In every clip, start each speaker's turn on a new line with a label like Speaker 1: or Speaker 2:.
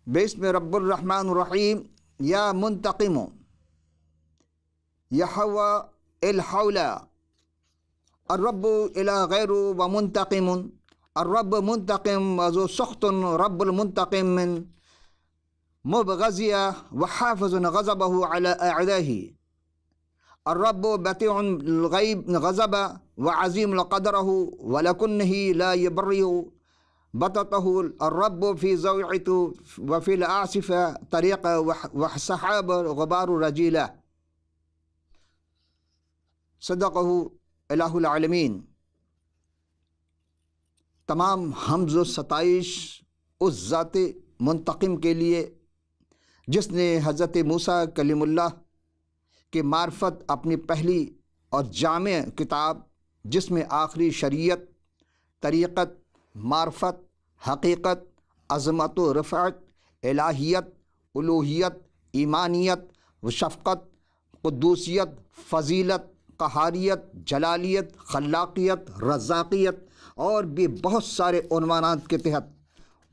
Speaker 1: بسم رب الرحمن الرحیم یا منتقم یحوی الحول الرب الى غیر و منتقم الرب منتقم وذو سخط رب المنتقم من مبغضیہ وحافظ غضبه على اعدائه الرب بطيع الغیب غضب وعظیم قدره ولکنه لا يبرئ بطته الرب في زوعت وفي العاصف طريق وسحاب غبار رجيلة صدقہ الہ العالمین۔ تمام حمد و ستائش اس ذات منتقم کے لیے جس نے حضرت موسیٰ کلیم اللہ کی معرفت اپنی پہلی اور جامع کتاب جس میں آخری شریعت، طریقت، معرفت، حقیقت، عظمت و رفعت، الہیت، الوہیت، ایمانیت و شفقت، قدوسیت، فضیلت، قہاریت، جلالیت، خلاقیت، رزاقیت اور بھی بہت سارے عنوانات کے تحت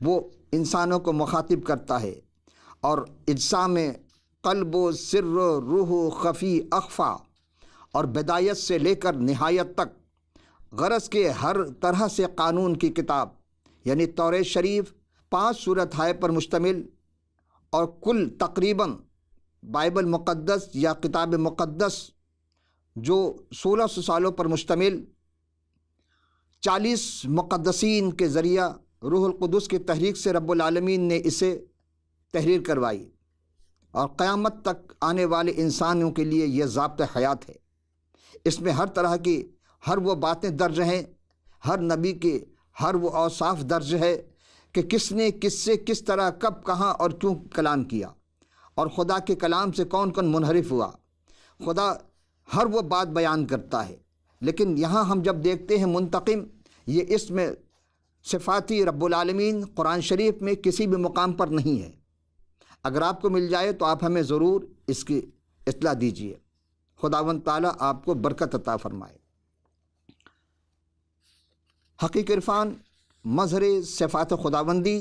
Speaker 1: وہ انسانوں کو مخاطب کرتا ہے، اور اجسام میں قلب و سر و روح و خفی اخفا اور بدایت سے لے کر نہایت تک غرض کے ہر طرح سے قانون کی کتاب یعنی توریت شریف 5 صورتہائے پر مشتمل، اور کل تقریباً بائبل مقدس یا کتاب مقدس جو 1600 سالوں پر مشتمل 40 مقدسین کے ذریعہ روح القدس کی تحریک سے رب العالمین نے اسے تحریر کروائی، اور قیامت تک آنے والے انسانوں کے لیے یہ ضابطۂ حیات ہے۔ اس میں ہر طرح کی ہر وہ باتیں درج ہیں، ہر نبی کے ہر وہ اوصاف درج ہے کہ کس نے کس سے کس طرح کب کہاں اور کیوں کلام کیا، اور خدا کے کلام سے کون کون منحرف ہوا۔ خدا ہر وہ بات بیان کرتا ہے، لیکن یہاں ہم جب دیکھتے ہیں منتقم، یہ اس میں صفاتی رب العالمین قرآن شریف میں کسی بھی مقام پر نہیں ہے۔ اگر آپ کو مل جائے تو آپ ہمیں ضرور اس کی اطلاع دیجیے۔ خداوند تعالیٰ آپ کو برکت عطا فرمائے۔ حقیقی عرفان مظہر صفات خداوندی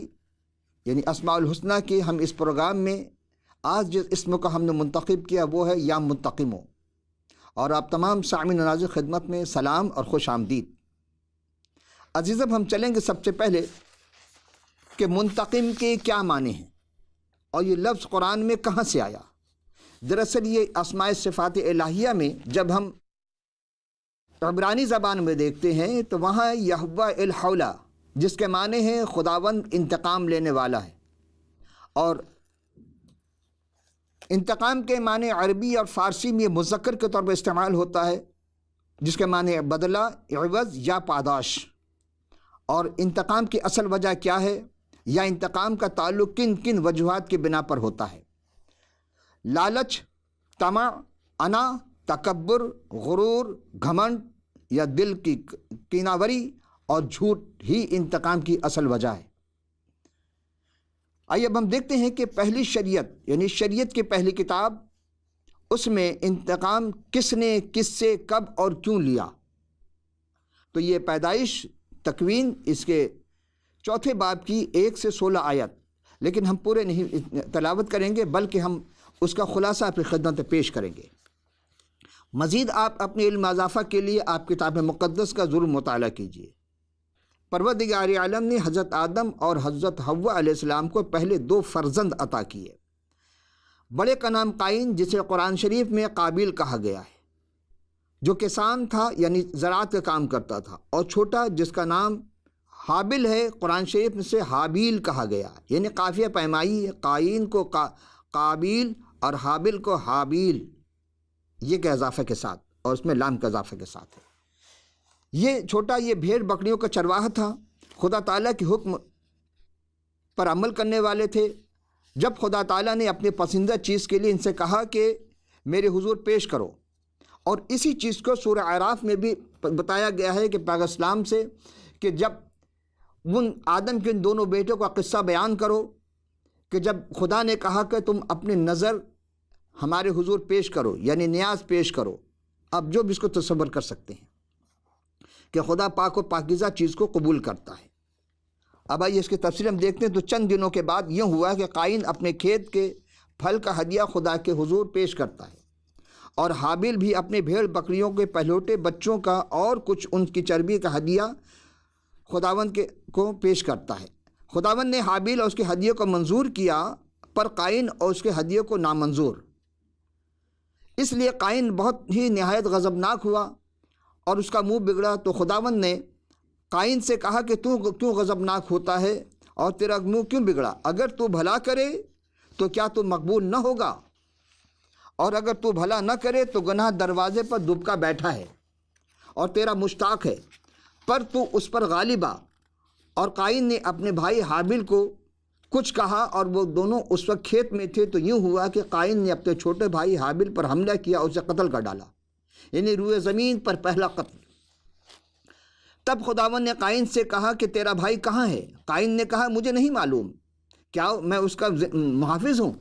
Speaker 1: یعنی اسماء الحسنہ کے ہم اس پروگرام میں آج جس اسم کو ہم نے منتخب کیا وہ ہے یا منتقم، اور آپ تمام سامعین و ناظرین خدمت میں سلام اور خوش آمدید۔ عزیزم، ہم چلیں گے سب سے پہلے کہ منتقم کے کیا معنی ہیں اور یہ لفظ قرآن میں کہاں سے آیا۔ دراصل یہ اسماء صفات الہیہ میں جب ہم عبرانی زبان میں دیکھتے ہیں تو وہاں یحوی الحول جس کے معنی ہیں خداوند انتقام لینے والا ہے، اور انتقام کے معنی عربی اور فارسی میں مذکر کے طور پر استعمال ہوتا ہے جس کے معنی بدلہ، عوض یا پاداش۔ اور انتقام کی اصل وجہ کیا ہے یا انتقام کا تعلق کن کن وجوہات کی بنا پر ہوتا ہے؟ لالچ، طمع، انا، تکبر، غرور، گھمنڈ یا دل کی کیناوری اور جھوٹ ہی انتقام کی اصل وجہ ہے۔ آئیے اب ہم دیکھتے ہیں کہ پہلی شریعت یعنی شریعت کی پہلی کتاب، اس میں انتقام کس نے کس سے کب اور کیوں لیا۔ تو یہ پیدائش تکوین اس کے 4 باب کی 1 سے 16 آیت، لیکن ہم پورے نہیں تلاوت کریں گے بلکہ ہم اس کا خلاصہ اپنی خدمت میں پیش کریں گے۔ مزید آپ اپنے علم اضافہ کے لیے آپ کتاب مقدس کا ضرور مطالعہ کیجیے۔ پروردگار عالم نے حضرت آدم اور حضرت حوا علیہ السلام کو پہلے 2 فرزند عطا کیے۔ بڑے کا نام قائن جسے قرآن شریف میں قابیل کہا گیا ہے، جو کسان تھا یعنی زراعت کا کام کرتا تھا، اور چھوٹا جس کا نام حابل ہے قرآن شریف میں سے حابیل کہا گیا، یعنی قافیہ پیمائی ہے، قائن کو قابیل اور حابل کو حابیل، یہ کے اضافے کے ساتھ اور اس میں لام کے اضافے کے ساتھ ہے۔ یہ چھوٹا یہ بھیڑ بکریوں کا چرواہا تھا، خدا تعالیٰ کے حکم پر عمل کرنے والے تھے۔ جب خدا تعالیٰ نے اپنے پسندیدہ چیز کے لیے ان سے کہا کہ میرے حضور پیش کرو، اور اسی چیز کو سورہ اعراف میں بھی بتایا گیا ہے کہ پیغمبر اسلام سے کہ جب ان آدم کے ان دونوں بیٹوں کا قصہ بیان کرو کہ جب خدا نے کہا کہ تم اپنی نظر ہمارے حضور پیش کرو یعنی نیاز پیش کرو، اب جو بھی اس کو تصور کر سکتے ہیں کہ خدا پاک و پاکیزہ چیز کو قبول کرتا ہے۔ اب آئیے اس کی تفصیل ہم دیکھتے ہیں۔ تو چند دنوں کے بعد یہ ہوا کہ قائن اپنے کھیت کے پھل کا ہدیہ خدا کے حضور پیش کرتا ہے، اور حابیل بھی اپنے بھیڑ بکریوں کے پہلوٹے بچوں کا اور کچھ ان کی چربی کا ہدیہ خداوند کو پیش کرتا ہے۔ خداوند نے حابیل اور اس کے ہدیے کو منظور کیا، پر قائن اور اس کے ہدیے کو نامنظور۔ اس لیے قائن بہت ہی نہایت غضبناک ہوا اور اس کا منہ بگڑا۔ تو خداوند نے قائن سے کہا کہ تو کیوں غضبناک ہوتا ہے اور تیرا منہ کیوں بگڑا؟ اگر تو بھلا کرے تو کیا تو مقبول نہ ہوگا، اور اگر تو بھلا نہ کرے تو گناہ دروازے پر دبکا بیٹھا ہے اور تیرا مشتاق ہے، پر تو اس پر غالب آ۔ اور قائن نے اپنے بھائی حابیل کو کچھ کہا، اور وہ دونوں اس وقت کھیت میں تھے۔ تو یوں ہوا کہ قائن نے اپنے چھوٹے بھائی حابیل پر حملہ کیا، اسے قتل کر ڈالا، یعنی روئے زمین پر پہلا قتل۔ تب خداوند نے قائن سے کہا کہ تیرا بھائی کہاں ہے؟ قائن نے کہا مجھے نہیں معلوم، کیا میں اس کا محافظ ہوں؟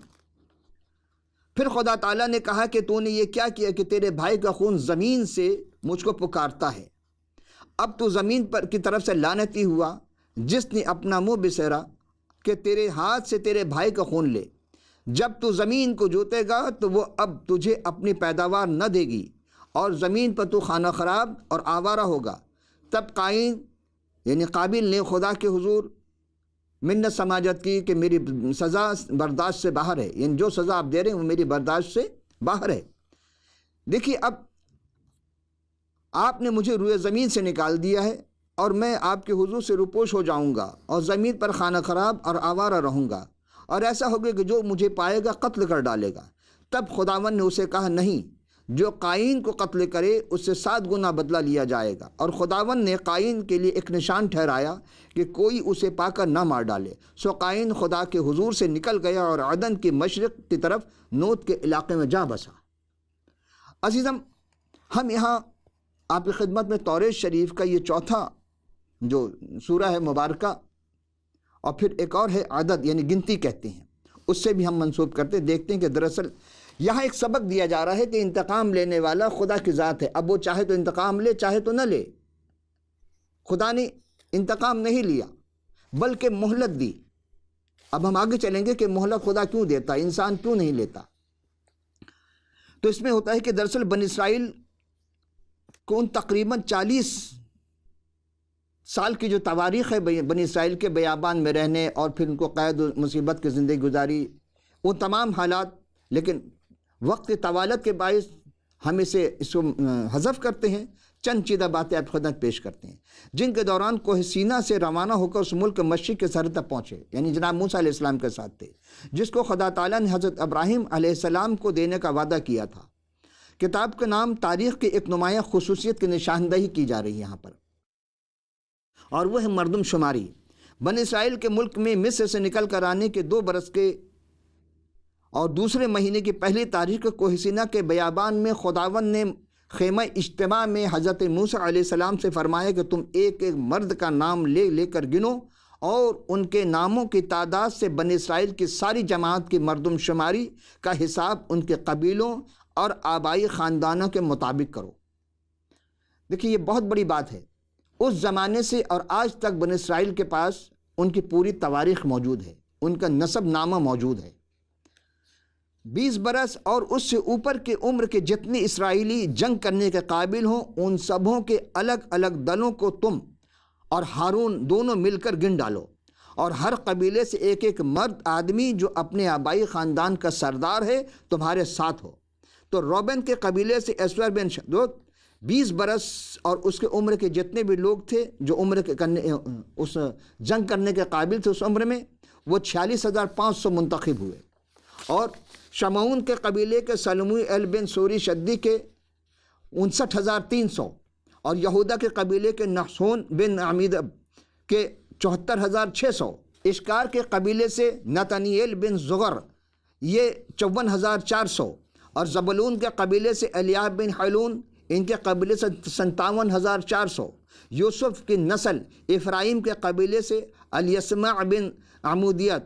Speaker 1: پھر خدا تعالیٰ نے کہا کہ تو نے یہ کیا کیا کہ تیرے بھائی کا خون زمین سے مجھ کو پکارتا ہے۔ اب تو زمین پر کی طرف سے لعنتی ہوا، جس نے اپنا منہ بسیرا کہ تیرے ہاتھ سے تیرے بھائی کا خون لے۔ جب تو زمین کو جوتے گا تو وہ اب تجھے اپنی پیداوار نہ دے گی، اور زمین پر تو خانہ خراب اور آوارہ ہوگا۔ تب قائن یعنی قابیل نے خدا کے حضور منت سماجت کی کہ میری سزا برداشت سے باہر ہے، یعنی جو سزا آپ دے رہے ہیں وہ میری برداشت سے باہر ہے۔ دیکھیے، اب آپ نے مجھے روئے زمین سے نکال دیا ہے، اور میں آپ کے حضور سے روپوش ہو جاؤں گا اور زمین پر خانہ خراب اور آوارہ رہوں گا، اور ایسا ہوگا کہ جو مجھے پائے گا قتل کر ڈالے گا۔ تب خداوند نے اسے کہا نہیں، جو قائن کو قتل کرے اس سے 7 گنا بدلہ لیا جائے گا۔ اور خداوند نے قائن کے لیے ایک نشان ٹھہرایا کہ کوئی اسے پا کر نہ مار ڈالے۔ سو قائن خدا کے حضور سے نکل گیا اور عدن کی مشرق کی طرف نوت کے علاقے میں جا بسا۔ عزیزم، ہم یہاں آپ کی خدمت میں توریت شریف کا یہ چوتھا جو سورہ ہے مبارکہ، اور پھر ایک اور ہے عدد یعنی گنتی کہتے ہیں، اس سے بھی ہم منسوب کرتے دیکھتے ہیں کہ دراصل یہاں ایک سبق دیا جا رہا ہے کہ انتقام لینے والا خدا کی ذات ہے۔ اب وہ چاہے تو انتقام لے، چاہے تو نہ لے۔ خدا نے انتقام نہیں لیا بلکہ مہلت دی۔ اب ہم آگے چلیں گے کہ مہلت خدا کیوں دیتا، انسان کیوں نہیں لیتا۔ تو اس میں ہوتا ہے کہ دراصل بنی اسرائیل کو ان تقریباً 40 سال کی جو تواریخ ہے بنی اسرائیل کے بیابان میں رہنے اور پھر ان کو قید و مصیبت کی زندگی گزاری، وہ تمام حالات، لیکن وقت طوالت کے باعث ہم اس کو حذف کرتے ہیں۔ چند چیدہ باتیں آپ خدمت پیش کرتے ہیں، جن کے دوران کوہ سینا سے روانہ ہو کر اس ملک مشرق کے سرحد تک پہنچے، یعنی جناب موسیٰ علیہ السلام کے ساتھ تھے، جس کو خدا تعالیٰ نے حضرت ابراہیم علیہ السلام کو دینے کا وعدہ کیا تھا۔ کتاب کا نام تاریخ کی ایک نمایاں خصوصیت کی نشاندہی کی جا رہی ہے یہاں پر، اور وہ ہے مردم شماری۔ بنی اسرائیل کے ملک میں مصر سے نکل کر آنے کے 2 برس کے اور دوسرے مہینے کی پہلی تاریخ کو کوہ سینا کے بیابان میں خداوند نے خیمہ اجتماع میں حضرت موسیٰ علیہ السلام سے فرمایا کہ تم ایک ایک مرد کا نام لے کر گنو، اور ان کے ناموں کی تعداد سے بنی اسرائیل کی ساری جماعت کی مردم شماری کا حساب ان کے قبیلوں اور آبائی خاندانوں کے مطابق کرو۔ دیکھیے، یہ بہت بڑی بات ہے۔ اس زمانے سے اور آج تک بنی اسرائیل کے پاس ان کی پوری تواریخ موجود ہے، ان کا نسب نامہ موجود ہے۔ 20 برس اور اس سے اوپر کی عمر کے جتنے اسرائیلی جنگ کرنے کے قابل ہوں، ان سبوں کے الگ الگ دلوں کو تم اور ہارون دونوں مل کر گن ڈالو، اور ہر قبیلے سے ایک ایک مرد آدمی جو اپنے آبائی خاندان کا سردار ہے تمہارے ساتھ ہو۔ تو روبن کے قبیلے سے اسور بن شدود 20 برس اور اس کے عمر کے جتنے بھی لوگ تھے جو عمر کے اس جنگ کرنے کے قابل تھے اس عمر میں، وہ 46,500 منتخب ہوئے۔ اور شمعون کے قبیلے کے سلموئیل بن سوری شدی کے 59,300، اور یہودا کے قبیلے کے نحسون بن عمیدب کے 74,600، اشکار کے قبیلے سے نتنیل بن زغر یہ 54,400، اور زبلون کے قبیلے سے الیاب بن حلون ان کے قبیلے سے 57,400۔ یوسف کی نسل افرائیم کے قبیلے سے الیسمع بن عمودیت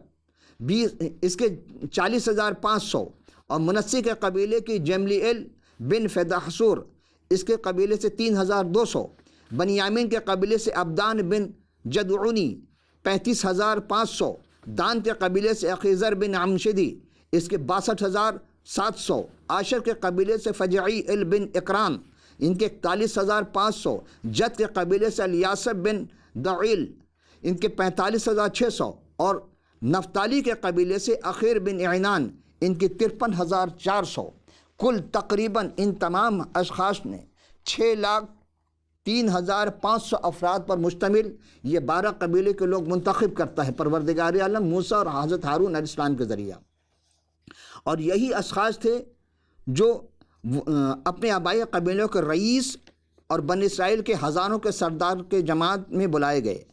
Speaker 1: اس کے 40,500، اور منسی کے قبیلے کی جملیل بن فدحسور اس کے قبیلے سے 3,200۔ بنیامین کے قبیلے سے عبدان بن جدعونی 35,500 دان کے قبیلے سے اخیزر بن عمشدی، اس کے 62,700 عاشر کے قبیلے سے فجعیل بن اکرام، ان کے 41,500 جد کے قبیلے سے الیاسب بن دعیل، ان کے 45,600 اور نفتالی کے قبیلے سے اخیر بن اعنان، ان کی 53,400۔ کل تقریباً ان تمام اشخاص نے 6,03,500 افراد پر مشتمل یہ 12 قبیلے کے لوگ منتخب کرتا ہے پروردگار عالم موسیٰ اور حضرت ہارون علیہ السلام کے ذریعہ۔ اور یہی اشخاص تھے جو اپنے آبائی قبیلوں کے رئیس اور بنی اسرائیل کے ہزاروں کے سردار کے جماعت میں بلائے گئے۔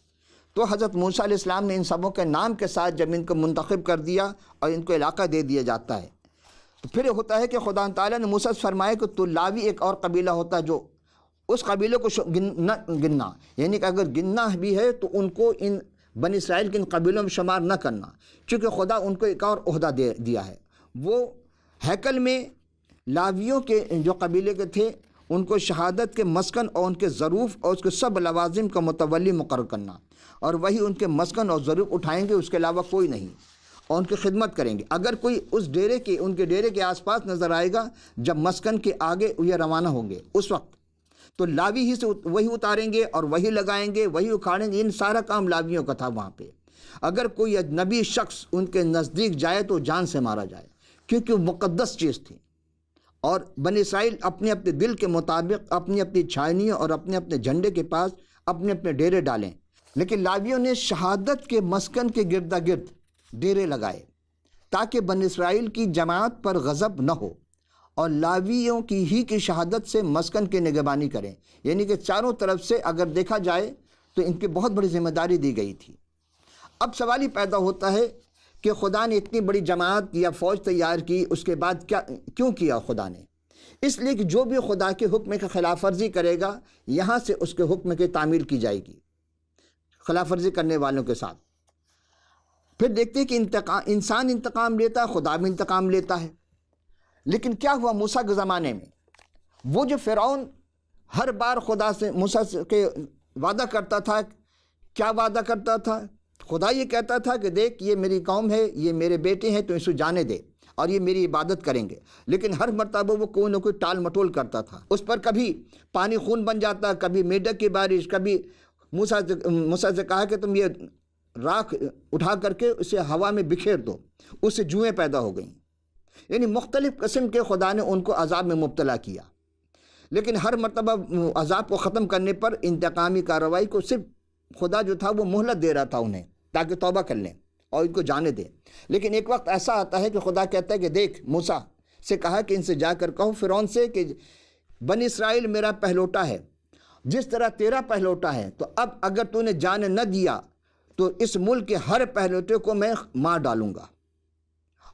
Speaker 1: تو حضرت موسیٰ علیہ السلام نے ان سبوں کے نام کے ساتھ جب ان کو منتخب کر دیا اور ان کو علاقہ دے دیا جاتا ہے، تو پھر ہوتا ہے کہ خدا تعالیٰ نے موسیٰ سے فرمایا کہ تو لاوی ایک اور قبیلہ ہوتا ہے جو اس قبیلے کو گننا، یعنی کہ اگر گننا بھی ہے تو ان کو ان بنی اسرائیل کے ان قبیلوں میں شمار نہ کرنا، چونکہ خدا ان کو ایک اور عہدہ دیا ہے۔ وہ ہیکل میں لاویوں کے جو قبیلے کے تھے ان کو شہادت کے مسکن اور ان کے ظروف اور اس کے سب لوازم کا متولی مقرر کرنا، اور وہی ان کے مسکن اور ظروف اٹھائیں گے، اس کے علاوہ کوئی نہیں، اور ان کی خدمت کریں گے۔ اگر کوئی اس ڈیرے کے ان کے ڈیرے کے آس پاس نظر آئے گا جب مسکن کے آگے یہ روانہ ہوں گے، اس وقت تو لاوی ہی سے وہی اتاریں گے اور وہی لگائیں گے، وہی اکھاڑیں گے۔ ان سارا کام لاویوں کا تھا وہاں پہ۔ اگر کوئی اجنبی شخص ان کے نزدیک جائے تو جان سے مارا جائے، کیونکہ وہ مقدس چیز تھی۔ اور بنی اسرائیل اپنے اپنے دل کے مطابق اپنی اپنی چھاؤنیوں اور اپنے اپنے جھنڈے کے پاس اپنے اپنے ڈیرے ڈالیں، لیکن لاویوں نے شہادت کے مسکن کے گرد گرد ڈیرے لگائے تاکہ بنی اسرائیل کی جماعت پر غضب نہ ہو، اور لاویوں کی ہی کی شہادت سے مسکن کی نگہبانی کریں، یعنی کہ چاروں طرف سے اگر دیکھا جائے تو ان کی بہت بڑی ذمہ داری دی گئی تھی۔ اب سوال ہی پیدا ہوتا ہے کہ خدا نے اتنی بڑی جماعت یا فوج تیار کی، اس کے بعد کیوں کیا خدا نے؟ اس لیے کہ جو بھی خدا کے حکم کی خلاف ورزی کرے گا یہاں سے اس کے حکم کی تعمیل کی جائے گی خلاف ورزی کرنے والوں کے ساتھ۔ پھر دیکھتے ہیں کہ انسان انتقام لیتا ہے، خدا بھی انتقام لیتا ہے۔ لیکن کیا ہوا موسیٰ کے زمانے میں؟ وہ جو فرعون ہر بار خدا سے موسیٰ کے وعدہ کرتا تھا، کیا وعدہ کرتا تھا؟ خدا یہ کہتا تھا کہ دیکھ یہ میری قوم ہے، یہ میرے بیٹے ہیں، تو اسے جانے دے اور یہ میری عبادت کریں گے۔ لیکن ہر مرتبہ وہ کوئی نہ کوئی ٹال مٹول کرتا تھا، اس پر کبھی پانی خون بن جاتا، کبھی میڈک کی بارش، کبھی موسیٰ سے کہا کہ تم یہ راکھ اٹھا کر کے اسے ہوا میں بکھیر دو، اس سے جوئیں پیدا ہو گئیں۔ یعنی مختلف قسم کے خدا نے ان کو عذاب میں مبتلا کیا، لیکن ہر مرتبہ عذاب کو ختم کرنے پر انتقامی کارروائی کو صرف خدا جو تھا وہ مہلت دے رہا تھا انہیں تاکہ توبہ کر لیں اور ان کو جانے دیں۔ لیکن ایک وقت ایسا آتا ہے کہ خدا کہتا ہے کہ دیکھ، موسیٰ سے کہا کہ ان سے جا کر کہو فرعون سے کہ بنی اسرائیل میرا پہلوٹا ہے، جس طرح تیرا پہلوٹا ہے، تو اب اگر تو نے جانے نہ دیا تو اس ملک کے ہر پہلوٹے کو میں مار ڈالوں گا۔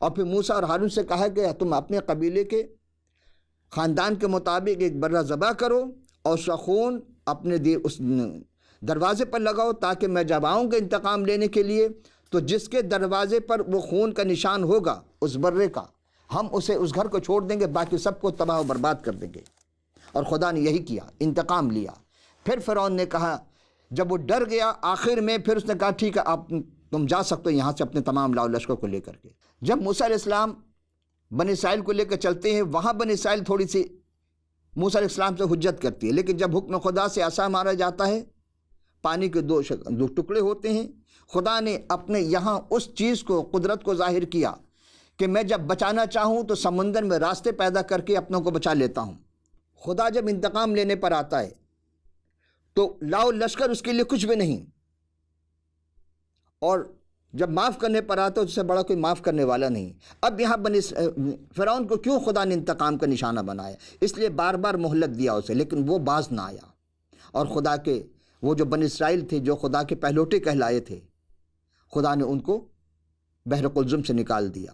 Speaker 1: اور پھر موسیٰ اور ہارون سے کہا کہ تم اپنے قبیلے کے خاندان کے مطابق ایک برہ ذبح کرو اور اس کا خون اپنے اس دروازے پر لگاؤ، تاکہ میں جب آؤں گا انتقام لینے کے لیے تو جس کے دروازے پر وہ خون کا نشان ہوگا اس برے کا، ہم اسے اس گھر کو چھوڑ دیں گے، باقی سب کو تباہ و برباد کر دیں گے۔ اور خدا نے یہی کیا، انتقام لیا۔ پھر فرعون نے کہا، جب وہ ڈر گیا آخر میں، پھر اس نے کہا ٹھیک ہے آپ تم جا سکتے ہو یہاں سے اپنے تمام لاؤ لشکر کو لے کر کے۔ جب موسیٰ علیہ السلام بنی اسرائیل کو لے کر چلتے ہیں، وہاں بنی اسرائیل تھوڑی سی موسیٰ علیہ السلام سے حجت کرتی ہے، لیکن جب حکم خدا سے عصا مارا جاتا ہے، پانی کے دو ٹکڑے ہوتے ہیں۔ خدا نے اپنے یہاں اس چیز کو، قدرت کو ظاہر کیا کہ میں جب بچانا چاہوں تو سمندر میں راستے پیدا کر کے اپنوں کو بچا لیتا ہوں۔ خدا جب انتقام لینے پر آتا ہے تو لاؤ لشکر اس کے لیے کچھ بھی نہیں، اور جب معاف کرنے پر آتا ہے اس سے بڑا کوئی معاف کرنے والا نہیں۔ اب یہاں فرعون کو کیوں خدا نے انتقام کا نشانہ بنایا؟ اس لیے بار بار مہلت دیا اسے، لیکن وہ باز نہ آیا، اور خدا کے وہ جو بنی اسرائیل تھے جو خدا کے پہلوٹے کہلائے تھے، خدا نے ان کو بحر قلزم سے نکال دیا،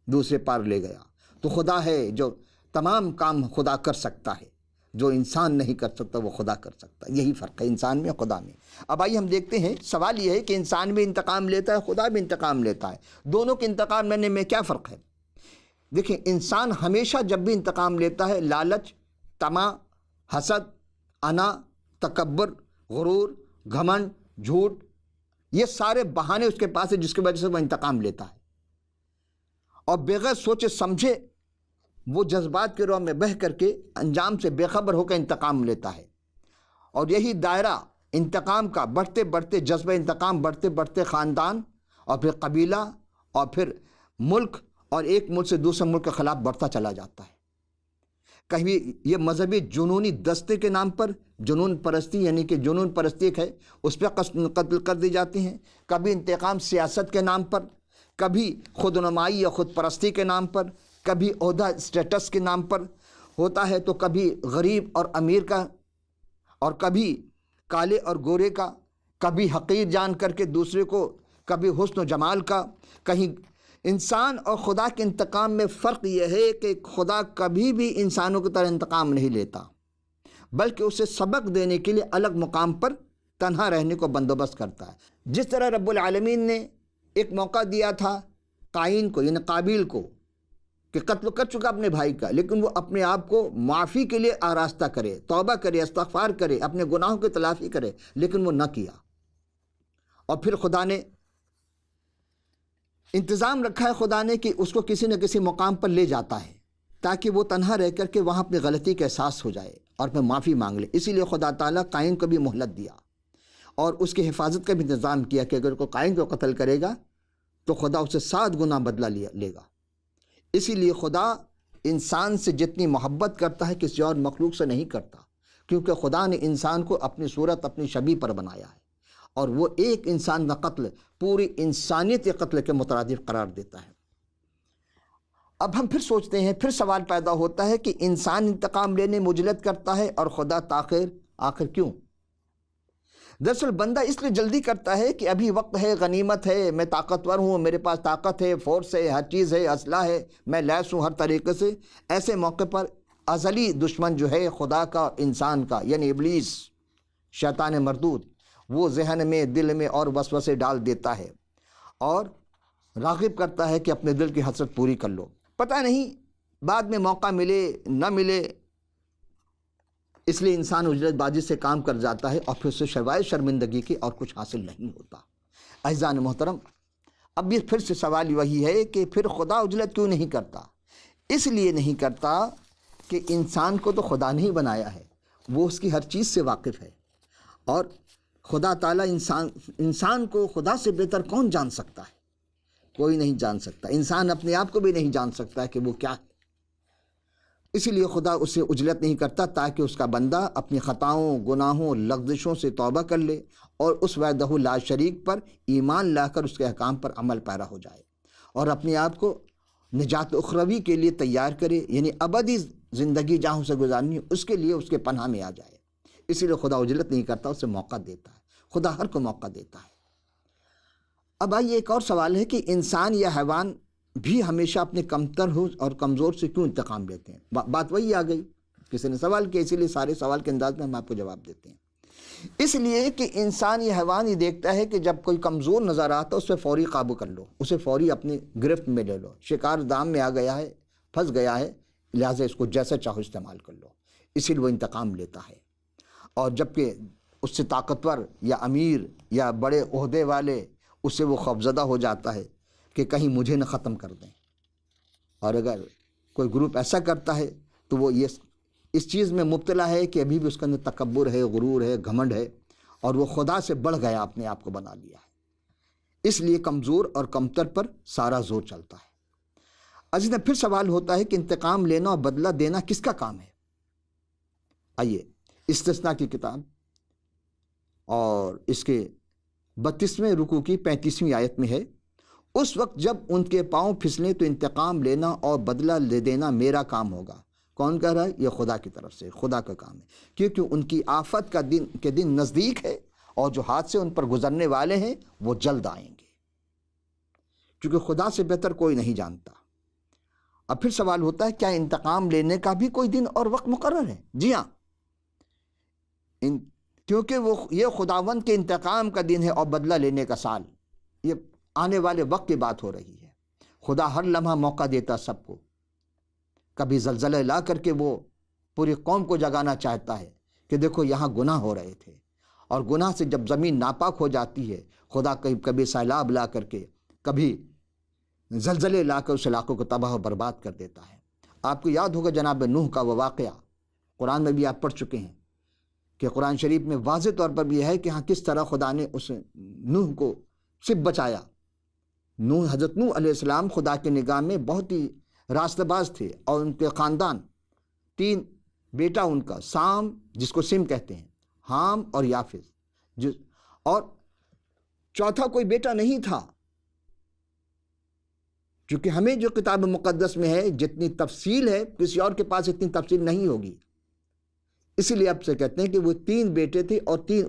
Speaker 1: دوسرے پار لے گیا۔ تو خدا ہے جو تمام کام خدا کر سکتا ہے، جو انسان نہیں کر سکتا وہ خدا کر سکتا ہے۔ یہی فرق ہے انسان میں خدا میں۔ اب آئیے ہم دیکھتے ہیں، سوال یہ ہے کہ انسان بھی انتقام لیتا ہے، خدا بھی انتقام لیتا ہے، دونوں کے انتقام لینے میں کیا فرق ہے؟ دیکھیں، انسان ہمیشہ جب بھی انتقام لیتا ہے لالچ، طمع، حسد، انا، تکبر، غرور، گھمنڈ، جھوٹ، یہ سارے بہانے اس کے پاس ہیں جس کی وجہ سے وہ انتقام لیتا ہے، اور بغیر سوچے سمجھے وہ جذبات کے راہ میں بہہ کر کے انجام سے بے خبر ہو کر انتقام لیتا ہے۔ اور یہی دائرہ انتقام کا بڑھتے بڑھتے، جذبہ انتقام بڑھتے بڑھتے خاندان اور پھر قبیلہ اور پھر ملک، اور ایک ملک سے دوسرے ملک کے خلاف بڑھتا چلا جاتا ہے۔ کہیں یہ مذہبی جنونی دستے کے نام پر جنون پرستی، یعنی کہ جنون پرستی ایک ہے، اس پہ قتل کر دی جاتی ہیں، کبھی انتقام سیاست کے نام پر، کبھی خود نمائی یا خود پرستی کے نام پر، کبھی عہدہ اسٹیٹس کے نام پر ہوتا ہے، تو کبھی غریب اور امیر کا، اور کبھی کالے اور گورے کا، کبھی حقیر جان کر کے دوسرے کو، کبھی حسن و جمال کا۔ کہیں انسان اور خدا کے انتقام میں فرق یہ ہے کہ خدا کبھی بھی انسانوں کی طرح انتقام نہیں لیتا، بلکہ اسے سبق دینے کے لیے الگ مقام پر تنہا رہنے کو بندوبست کرتا ہے۔ جس طرح رب العالمین نے ایک موقع دیا تھا قائن کو، یعنی قابیل کو، کہ قتل کر چکا اپنے بھائی کا، لیکن وہ اپنے آپ کو معافی کے لیے آراستہ کرے، توبہ کرے، استغفار کرے، اپنے گناہوں کی تلافی کرے، لیکن وہ نہ کیا۔ اور پھر خدا نے انتظام رکھا ہے، خدا نے، کہ اس کو کسی نہ کسی مقام پر لے جاتا ہے تاکہ وہ تنہا رہ کر کے وہاں اپنی غلطی کا احساس ہو جائے اور پھر معافی مانگ لے۔ اسی لیے خدا تعالیٰ قائن کو بھی مہلت دیا اور اس کی حفاظت کا بھی انتظام کیا کہ اگر کوئی قائن کو قتل کرے گا تو خدا اسے 7 گنا بدلہ لے گا۔ اسی لیے خدا انسان سے جتنی محبت کرتا ہے کسی اور مخلوق سے نہیں کرتا، کیونکہ خدا نے انسان کو اپنی صورت، اپنی شبیہ پر بنایا ہے، اور وہ ایک انسان کا قتل پوری انسانیت کے قتل کے مترادف قرار دیتا ہے۔ اب ہم پھر سوچتے ہیں، پھر سوال پیدا ہوتا ہے کہ انسان انتقام لینے میں عجلت کرتا ہے اور خدا تاخیر، آخر کیوں؟ دراصل بندہ اس لیے جلدی کرتا ہے کہ ابھی وقت ہے، غنیمت ہے، میں طاقتور ہوں، میرے پاس طاقت ہے، فورس ہے، ہر چیز ہے، اسلحہ ہے، میں لیس ہوں ہر طریقے سے۔ ایسے موقع پر ازلی دشمن جو ہے خدا کا اور انسان کا، یعنی ابلیس، شیطان مردود، وہ ذہن میں، دل میں اور وسوسے ڈال دیتا ہے اور راغب کرتا ہے کہ اپنے دل کی حسرت پوری کر لو۔ پتہ نہیں بعد میں موقع ملے نہ ملے، اس لیے انسان اجلت بازی سے کام کر جاتا ہے اور پھر اسے سوائے شرمندگی کے اور کچھ حاصل نہیں ہوتا۔ عزیزان محترم، اب یہ پھر سے سوال وہی ہے کہ پھر خدا اجلت کیوں نہیں کرتا؟ اس لیے نہیں کرتا کہ انسان کو تو خدا نے ہی بنایا ہے، وہ اس کی ہر چیز سے واقف ہے، اور خدا تعالیٰ انسان کو خدا سے بہتر کون جان سکتا ہے؟ کوئی نہیں جان سکتا۔ انسان اپنے آپ کو بھی نہیں جان سکتا ہے کہ وہ کیا ہے۔ اسی لیے خدا اسے اجلت نہیں کرتا تاکہ اس کا بندہ اپنی خطاؤں، گناہوں، لغزشوں سے توبہ کر لے اور اس وحدہ لا شریک پر ایمان لا کر اس کے احکام پر عمل پیرا ہو جائے اور اپنے آپ کو نجات اخروی کے لیے تیار کرے، یعنی ابدی زندگی جہاں سے گزارنی ہے اس کے لیے اس کے پناہ میں آ جائے۔ اسی لیے خدا اجلت نہیں کرتا، اسے موقع دیتا ہے۔ خدا ہر کو موقع دیتا ہے۔ اب آئیے ایک اور سوال ہے کہ انسان یا حیوان بھی ہمیشہ اپنے کمتر ہو اور کمزور سے کیوں انتقام لیتے ہیں؟ بات وہی آ گئی، کسی نے سوال کیا، اسی لیے سارے سوال کے انداز میں ہم آپ کو جواب دیتے ہیں۔ اس لیے کہ انسان یا حیوان یہ دیکھتا ہے کہ جب کوئی کمزور نظر آتا ہے اس پہ فوری قابو کر لو، اسے فوری اپنی گرفت میں لے لو۔ شکار دام میں آ گیا ہے، پھنس گیا ہے، لہٰذا اس کو جیسا چاہو استعمال کر لو، اسی لیے وہ انتقام لیتا ہے۔ اور جبکہ اس سے طاقتور یا امیر یا بڑے عہدے والے، اس سے وہ خوفزدہ ہو جاتا ہے کہ کہیں مجھے نہ ختم کر دیں۔ اور اگر کوئی گروپ ایسا کرتا ہے تو وہ اس چیز میں مبتلا ہے کہ ابھی بھی اس کے اندر تکبر ہے، غرور ہے، گھمنڈ ہے، اور وہ خدا سے بڑھ گیا، اپنے آپ کو بنا لیا ہے۔ اس لیے کمزور اور کمتر پر سارا زور چلتا ہے۔ عزیزاں، پھر سوال ہوتا ہے کہ انتقام لینا اور بدلہ دینا کس کا کام ہے؟ آئیے استثناء کی کتاب اور اس کے 32ویں رکوع کی 35ویں آیت میں ہے، اس وقت جب ان کے پاؤں پھسلیں تو انتقام لینا اور بدلہ لے دینا میرا کام ہوگا۔ کون کہہ رہا ہے؟ یہ خدا کی طرف سے، خدا کا کام ہے، کیونکہ ان کی آفت کا دن نزدیک ہے اور جو ہاتھ سے ان پر گزرنے والے ہیں وہ جلد آئیں گے، کیونکہ خدا سے بہتر کوئی نہیں جانتا۔ اب پھر سوال ہوتا ہے کیا انتقام لینے کا بھی کوئی دن اور وقت مقرر ہے؟ جی ہاں، کیونکہ یہ خداوند کے انتقام کا دن ہے اور بدلہ لینے کا سال، یہ آنے والے وقت کی بات ہو رہی ہے۔ خدا ہر لمحہ موقع دیتا سب کو، کبھی زلزلہ لا کر کے وہ پوری قوم کو جگانا چاہتا ہے کہ دیکھو یہاں گناہ ہو رہے تھے، اور گناہ سے جب زمین ناپاک ہو جاتی ہے خدا کبھی سیلاب لا کر کے، کبھی زلزلے لا کر اس علاقوں کو تباہ و برباد کر دیتا ہے۔ آپ کو یاد ہوگا جناب نوح کا وہ واقعہ، قرآن میں بھی آپ پڑھ چکے ہیں کہ قرآن شریف میں واضح طور پر بھی ہے کہ ہاں کس طرح خدا نے اس نوح کو صرف بچایا۔ حضرت نوح علیہ السلام خدا کی نگاہ میں بہت ہی راستہ باز تھے، اور ان کے خاندان 3 بیٹا ان کا، سام جس کو سم کہتے ہیں، حام اور یافس، اور چوتھا کوئی بیٹا نہیں تھا۔ چونکہ ہمیں جو کتاب مقدس میں ہے جتنی تفصیل ہے کسی اور کے پاس اتنی تفصیل نہیں ہوگی، اسی لیے آپ سے کہتے ہیں کہ وہ 3 بیٹے تھے اور 3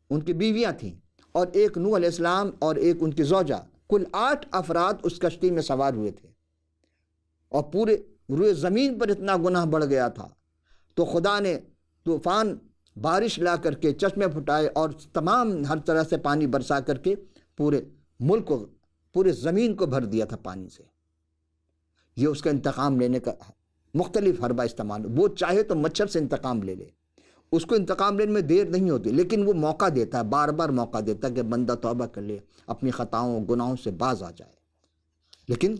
Speaker 1: ان کی بیویاں تھیں، اور ایک نوح علیہ السلام اور ایک ان کی زوجہ، کل 8 افراد اس کشتی میں سوار ہوئے تھے، اور پورے روئے زمین پر اتنا گناہ بڑھ گیا تھا تو خدا نے طوفان بارش لا کر کے چشمے پھٹائے اور تمام ہر طرح سے پانی برسا کر کے پورے ملک کو، پورے زمین کو بھر دیا تھا پانی سے۔ یہ اس کا انتقام لینے کا مختلف حربہ استعمال، وہ چاہے تو مچھر سے انتقام لے لے، اس کو انتقام لینے میں دیر نہیں ہوتی، لیکن وہ موقع دیتا ہے، بار بار موقع دیتا ہے کہ بندہ توبہ کر لے، اپنی خطاؤں گناہوں سے باز آ جائے۔ لیکن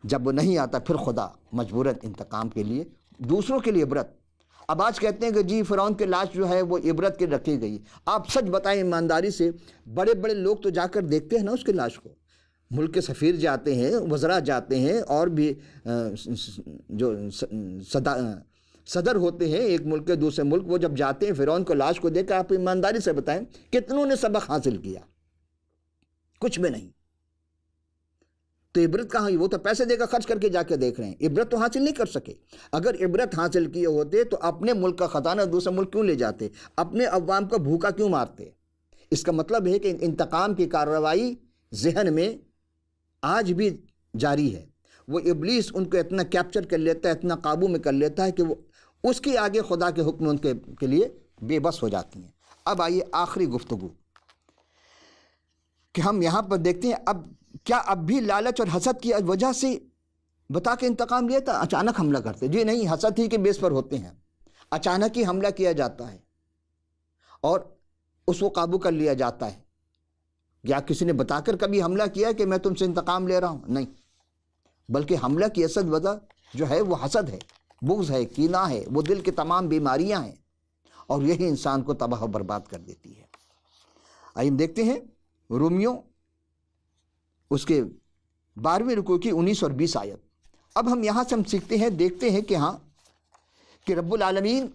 Speaker 1: جب وہ نہیں آتا پھر خدا مجبوراً انتقام کے لیے، دوسروں کے لیے عبرت۔ اب آج کہتے ہیں کہ جی فرعون کی لاش جو ہے وہ عبرت کے رکھی گئی۔ آپ سچ بتائیں ایمانداری سے، بڑے بڑے لوگ تو جا کر دیکھتے ہیں نا اس کی لاش کو، ملک کے سفیر جاتے ہیں، وزراء جاتے ہیں، اور بھی جو صدر ہوتے ہیں ایک ملک کے دوسرے ملک، وہ جب جاتے ہیں فرعون کو لاش کو دیکھ کر، آپ ایمانداری سے بتائیں کتنوں نے سبق حاصل کیا؟ کچھ بھی نہیں۔ تو عبرت کہاں؟ وہ تو پیسے دے کر خرچ کر کے جا کے دیکھ رہے ہیں، عبرت تو حاصل نہیں کر سکے۔ اگر عبرت حاصل کیے ہوتے تو اپنے ملک کا خزانہ دوسرے ملک کیوں لے جاتے؟ اپنے عوام کو بھوکا کیوں مارتے؟ اس کا مطلب ہے کہ انتقام کی کارروائی ذہن میں آج بھی جاری ہے۔ وہ ابلیس ان کو اتنا کیپچر کر لیتا ہے، اتنا قابو میں کر لیتا ہے کہ وہ اس کے آگے خدا کے حکم ان کے لیے بے بس ہو جاتی ہیں۔ اب آئیے آخری گفتگو کہ ہم یہاں پر دیکھتے ہیں، کیا اب بھی لالچ اور حسد کی وجہ سے بتا کے انتقام لیتا؟ اچانک حملہ کرتے؟ جی نہیں، حسد ہی کے بیس پر ہوتے ہیں، اچانک ہی حملہ کیا جاتا ہے اور اس کو قابو کر لیا جاتا ہے۔ یا کسی نے بتا کر کبھی حملہ کیا کہ میں تم سے انتقام لے رہا ہوں؟ نہیں، بلکہ حملہ کی اصل وجہ جو ہے وہ حسد ہے، بغض ہے، کینہ ہے، وہ دل کی تمام بیماریاں ہیں، اور یہی انسان کو تباہ و برباد کر دیتی ہے۔ آئیے ہم دیکھتے ہیں رومیوں اس کے 12ویں رکوع کی 19 اور 20 آیت۔ اب ہم یہاں سے ہم سیکھتے ہیں، دیکھتے ہیں کہ ہاں کہ رب العالمین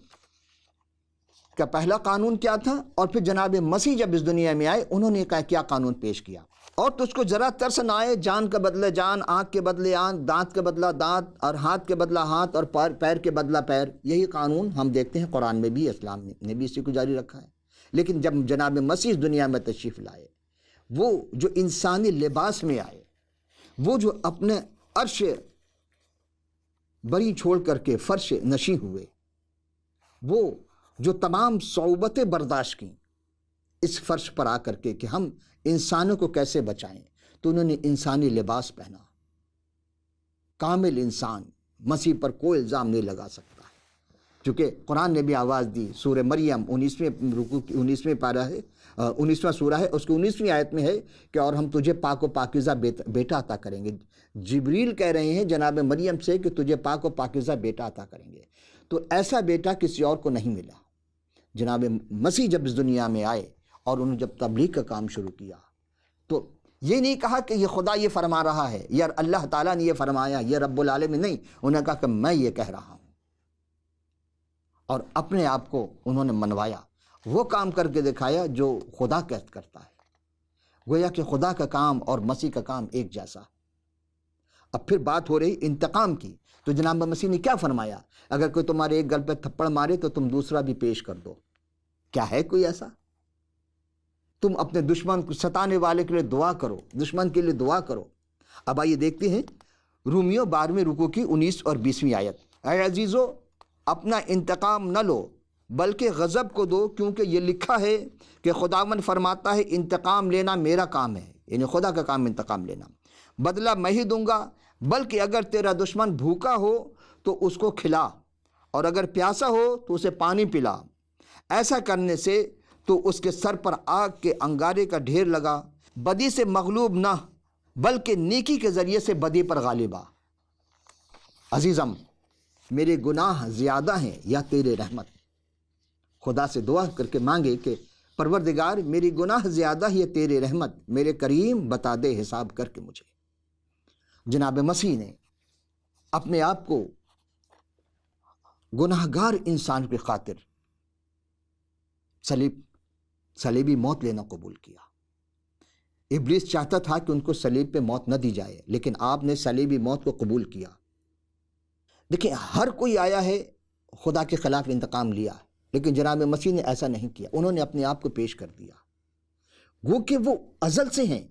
Speaker 1: کا پہلا قانون کیا تھا، اور پھر جناب مسیح جب اس دنیا میں آئے انہوں نے کیا قانون پیش کیا۔ اور تجھ کو ذرا ترس نہ آئے، جان کا بدلہ جان، آنکھ کے بدلے آنکھ، دانت کا بدلہ دانت، اور ہاتھ کے بدلہ ہاتھ، اور پیر کے بدلہ پیر۔ یہی قانون ہم دیکھتے ہیں قرآن میں بھی، اسلام نے بھی اسی کو جاری رکھا ہے۔ لیکن جب جناب مسیح اس دنیا میں تشریف لائے، وہ جو انسانی لباس میں آئے، وہ جو اپنے عرش بری چھوڑ کر کے فرش نشیں ہوئے، وہ جو تمام صعوبتیں برداشت کیں اس فرش پر آ کر کے کہ ہم انسانوں کو کیسے بچائیں، تو انہوں نے انسانی لباس پہنا۔ کامل انسان، مسیح پر کوئی الزام نہیں لگا سکتا ہے، چونکہ قرآن نے بھی آواز دی۔ سورہ مریم 19ویں رکوع کی 19ویں پارہ ہے، 19واں سورہ ہے، اس کی 19ویں آیت میں ہے کہ اور ہم تجھے پاک و پاکیزہ بیٹا عطا کریں گے۔ جبریل کہہ رہے ہیں جناب مریم سے کہ تجھے پاک و پاکیزہ بیٹا عطا کریں گے، تو ایسا بیٹا کسی اور کو نہیں ملا۔ جناب مسیح جب اس دنیا میں آئے اور انہوں نے جب تبلیغ کا کام شروع کیا، تو یہ نہیں کہا کہ یہ خدا یہ فرما رہا ہے یا اللہ تعالیٰ نے یہ فرمایا، یہ رب العالمین، نہیں، انہوں نے کہا کہ میں یہ کہہ رہا ہوں، اور اپنے آپ کو انہوں نے منوایا، وہ کام کر کے دکھایا جو خدا کرتا ہے۔ گویا کہ خدا کا کام اور مسیح کا کام ایک جیسا۔ اب پھر بات ہو رہی انتقام کی، تو جناب مسیح نے کیا فرمایا؟ اگر کوئی تمہارے ایک گل پہ تھپڑ مارے تو تم دوسرا بھی پیش کر دو۔ کیا ہے کوئی ایسا؟ تم اپنے دشمن کو ستانے والے کے لیے دعا کرو، دشمن کے لیے دعا کرو۔ اب آئیے دیکھتے ہیں رومیوں 12ویں رکوع کی 19 اور 20ویں آیت۔ اے عزیزو، اپنا انتقام نہ لو بلکہ غضب کو دو، کیونکہ یہ لکھا ہے کہ خداوند فرماتا ہے انتقام لینا میرا کام ہے، یعنی خدا کا کام انتقام لینا، بدلہ میں ہی دوں گا۔ بلکہ اگر تیرا دشمن بھوکا ہو تو اس کو کھلا، اور اگر پیاسا ہو تو اسے پانی پلا۔ ایسا کرنے سے تو اس کے سر پر آگ کے انگارے کا ڈھیر لگا۔ بدی سے مغلوب نہ بلکہ نیکی کے ذریعے سے بدی پر غالب آ۔ عزیزم، میرے گناہ زیادہ ہیں یا تیرے رحمت؟ خدا سے دعا کر کے مانگے کہ پروردگار میری گناہ زیادہ ہے تیرے رحمت، میرے کریم بتا دے حساب کر کے مجھے۔ جناب مسیح نے اپنے آپ کو گناہ گار انسان کی خاطر صلیبی موت لینا قبول کیا۔ ابلیس چاہتا تھا کہ ان کو صلیب پہ موت نہ دی جائے، لیکن آپ نے صلیبی موت کو قبول کیا۔ دیکھیں، ہر کوئی آیا ہے خدا کے خلاف انتقام لیا، لیکن جناب مسیح نے ایسا نہیں کیا۔ انہوں نے اپنے آپ کو پیش کر دیا، گو کہ وہ ازل سے ہیں،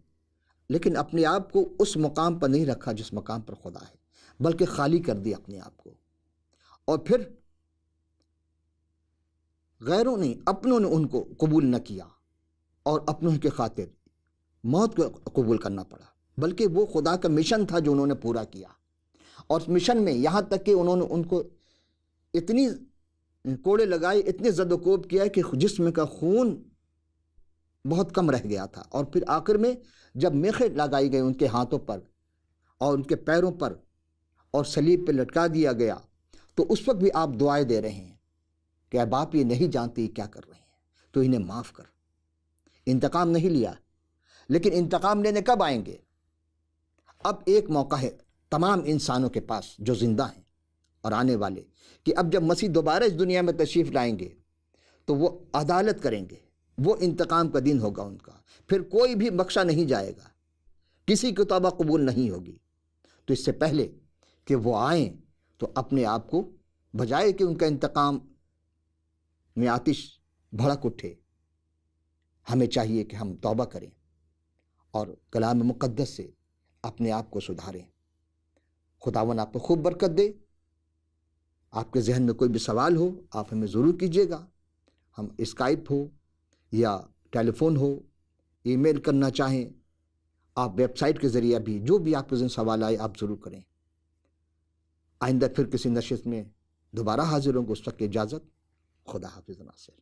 Speaker 1: لیکن اپنے آپ کو اس مقام پر نہیں رکھا جس مقام پر خدا ہے، بلکہ خالی کر دیا اپنے آپ کو۔ اور پھر غیروں نے، اپنوں نے ان کو قبول نہ کیا، اور اپنوں کی خاطر موت کو قبول کرنا پڑا، بلکہ وہ خدا کا مشن تھا جو انہوں نے پورا کیا۔ اور اس مشن میں یہاں تک کہ انہوں نے ان کو اتنی کوڑے لگائے، اتنے زد و کوب کیا کہ جسم کا خون بہت کم رہ گیا تھا۔ اور پھر آخر میں جب میخیں لگائی گئی ان کے ہاتھوں پر اور ان کے پیروں پر اور صلیب پہ لٹکا دیا گیا، تو اس وقت بھی آپ دعائیں دے رہے ہیں کہ اے باپ، یہ نہیں جانتے کیا کر رہے ہیں، تو انہیں معاف کر۔ انتقام نہیں لیا، لیکن انتقام لینے کب آئیں گے؟ اب ایک موقع ہے تمام انسانوں کے پاس جو زندہ ہیں اور آنے والے، کہ اب جب مسیح دوبارہ اس دنیا میں تشریف لائیں گے تو وہ عدالت کریں گے، وہ انتقام کا دن ہوگا ان کا۔ پھر کوئی بھی بخشا نہیں جائے گا، کسی کی توبہ قبول نہیں ہوگی۔ تو اس سے پہلے کہ وہ آئیں تو اپنے آپ کو بجائے کہ ان کا انتقام میں آتش بھڑک اٹھے، ہمیں چاہیے کہ ہم توبہ کریں اور کلام مقدس سے اپنے آپ کو سدھاریں۔ خداوند آپ کو خوب برکت دے۔ آپ کے ذہن میں کوئی بھی سوال ہو آپ ہمیں ضرور کیجیے گا۔ ہم اسکائپ ہو یا ٹیلی فون ہو، ای میل کرنا چاہیں، آپ ویب سائٹ کے ذریعہ بھی جو بھی آپ کے ذہن سوال آئے آپ ضرور کریں۔ آئندہ پھر کسی نشست میں دوبارہ حاضر ہوں گے، اس وقت کی اجازت۔ خدا حافظ ناصر۔